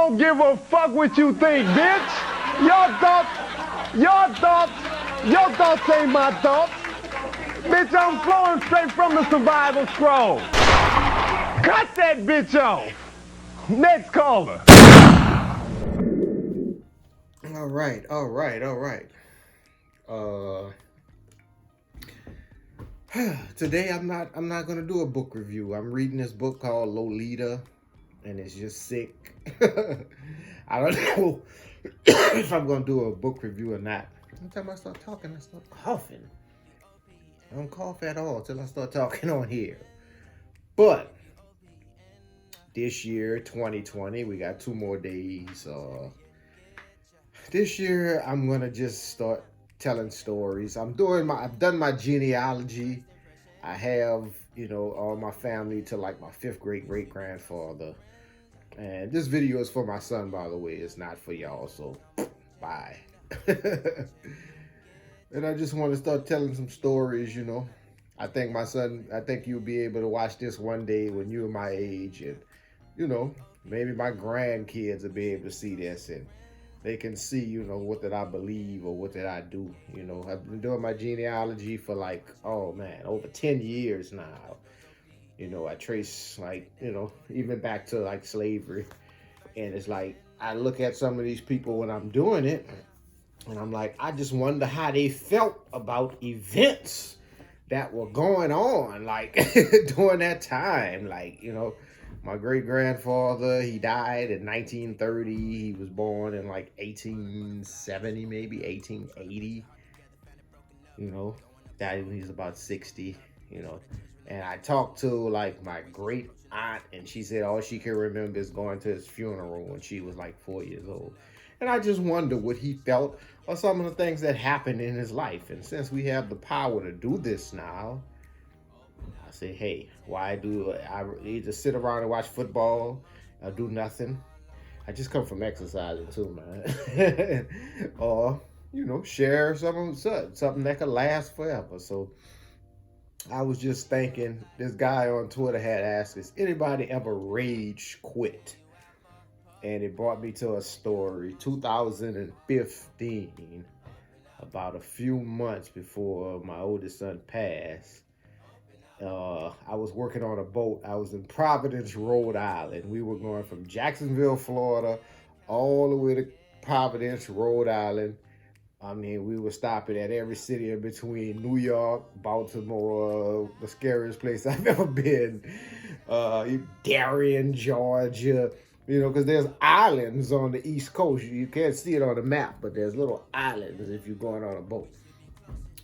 don't give a fuck what you think, bitch. Your thoughts ain't my thoughts. Bitch, I'm flowing straight from the survival scroll. Cut that bitch off. Next caller. All right. Today I'm not gonna do a book review. I'm reading this book called Lolita, and it's just sick. I don't know if I'm gonna do a book review or not. Every time I start talking, I start coughing. I don't cough at all till I start talking on here. But this year, 2020, we got 2 more days. This year, I'm gonna just start telling stories. I've done my genealogy. I have, all my family to like my 5th great grandfather. And this video is for my son, by the way. It's not for y'all, so bye. And I just want to start telling some stories, I think you'll be able to watch this one day when you're my age, and, maybe my grandkids will be able to see this, and they can see, what that I believe or what that I do. I've been doing my genealogy for over 10 years now. I trace even back to slavery. And it's I look at some of these people when I'm doing it, and I'm like, I just wonder how they felt about events that were going on, during that time. My great grandfather, he died in 1930. He was born in 1870, maybe 1880. Died when he was about 60. And I talked to my great aunt, and she said all she can remember is going to his funeral when she was 4 years old. And I just wonder what he felt or some of the things that happened in his life. And since we have the power to do this now, I say, hey, why do I either sit around and watch football or do nothing? I just come from exercising too, man. Or, share something that could last forever. So I was just thinking, this guy on Twitter had asked, has anybody ever rage quit? And it brought me to a story, 2015, about a few months before my oldest son passed. I was working on a boat. I was in Providence, Rhode Island. We were going from Jacksonville, Florida, all the way to Providence, Rhode Island. I mean, we were stopping at every city in between: New York, Baltimore, the scariest place I've ever been, Darien, Georgia, because there's islands on the East Coast. You can't see it on the map, but there's little islands if you're going on a boat.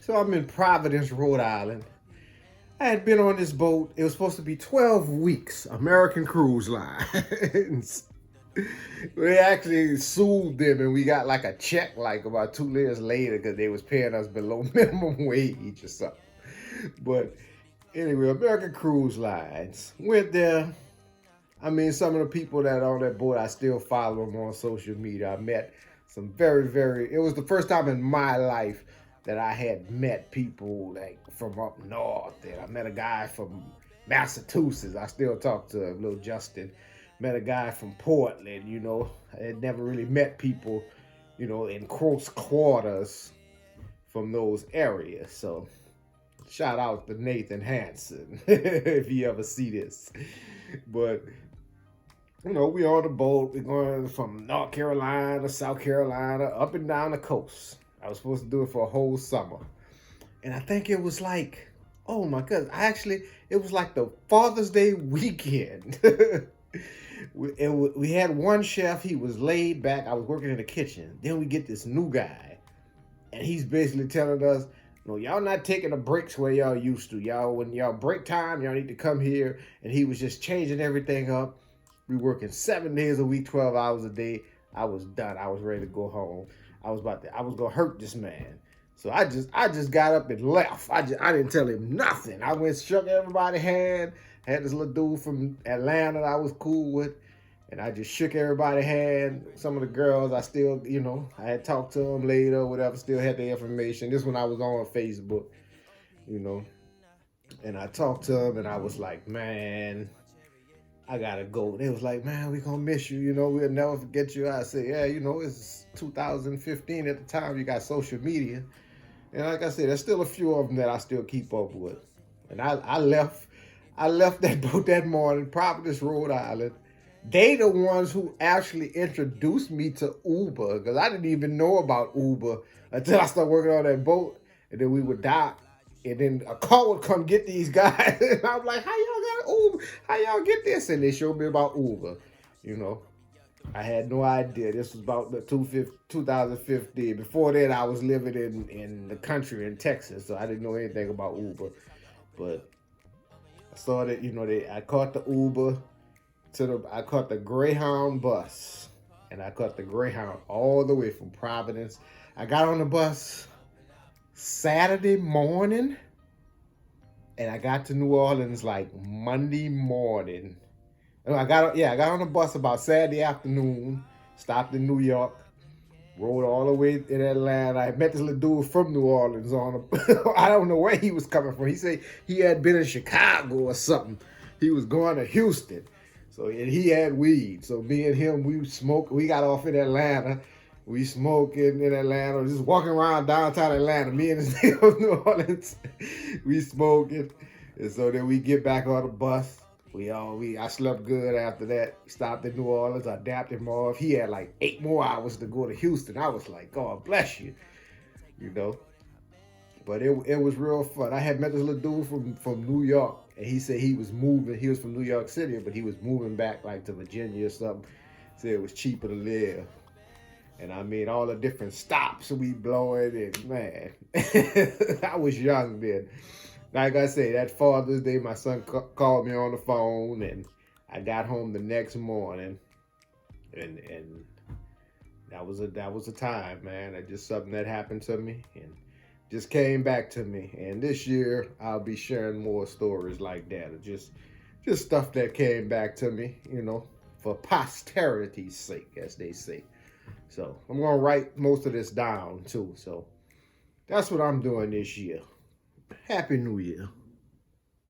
So I'm in Providence, Rhode Island. I had been on this boat. It was supposed to be 12 weeks, American Cruise Lines. We actually sued them, and we got a check about 2 years later because they was paying us below minimum wage or something. But anyway, American Cruise Lines went there. I mean, some of the people that are on that boat, I still follow them on social media. I met some it was the first time in my life that I had met people from up north. And I met a guy from Massachusetts. I still talk to him, little Justin. Met a guy from Portland. I had never really met people, in close quarters from those areas. So shout out to Nathan Hansen if you ever see this. But we on the boat. We're going from North Carolina, South Carolina, up and down the coast. I was supposed to do it for a whole summer. And I think it was oh my God, it was the Father's Day weekend. We had one chef. He was laid back. I was working in the kitchen. Then we get this new guy, and he's basically telling us, no, y'all not taking the breaks where y'all used to. When y'all break time, y'all need to come here. And he was just changing everything up. We working 7 days a week, 12 hours a day. I was done. I was ready to go home. I was gonna hurt this man. So I just got up and left. I didn't tell him nothing. I went, shook everybody's hand. Had this little dude from Atlanta that I was cool with, and I just shook everybody's hand. Some of the girls, I still, I had talked to them later, whatever, still had the information. This when I was on Facebook, and I talked to them, and I was like, man, I gotta go. They was like, man, we gonna miss you. You know, we'll never forget you. I said, yeah, you know, it's 2015 at the time. You got social media, and like I said, there's still a few of them that I still keep up with. And I left that boat that morning, Providence, Rhode Island. They the ones who actually introduced me to Uber, because I didn't even know about Uber until I started working on that boat. And then we would dock, and then a car would come get these guys. And I'm like, how y'all got Uber? How y'all get this? And they showed me about Uber. You know, I had no idea. This was about the 2015. Before that, I was living in the country in Texas, so I didn't know anything about Uber. But I started, you know, I caught the Uber I caught the Greyhound bus, and I caught the Greyhound all the way from Providence. I got on the bus Saturday morning, and I got to New Orleans like Monday morning. I got on the bus about Saturday afternoon, stopped in New York, rode all the way in Atlanta. I met this little dude from New Orleans I don't know where he was coming from. He said he had been in Chicago or something. He was going to Houston. So, and he had weed. So me and him, we smoked. We got off in Atlanta. We smoking in Atlanta, just walking around downtown Atlanta. Me and this nigga from New Orleans, we smoking. And so then we get back on the bus. I slept good after that. Stopped in New Orleans. I dapped him off. He had like 8 more hours to go to Houston. I was like, God bless you, you know. But it was real fun. I had met this little dude from New York, and he said he was moving. He was from New York City, but he was moving back like to Virginia or something. Said it was cheaper to live. And I mean, all the different stops we blowing, and man, I was young then. Like I say, that Father's Day, my son called me on the phone, and I got home the next morning, and that was a time, man. That just something that happened to me, and just came back to me. And this year, I'll be sharing more stories like that, just stuff that came back to me, you know, for posterity's sake, as they say. So I'm gonna write most of this down too. So that's what I'm doing this year. Happy New Year.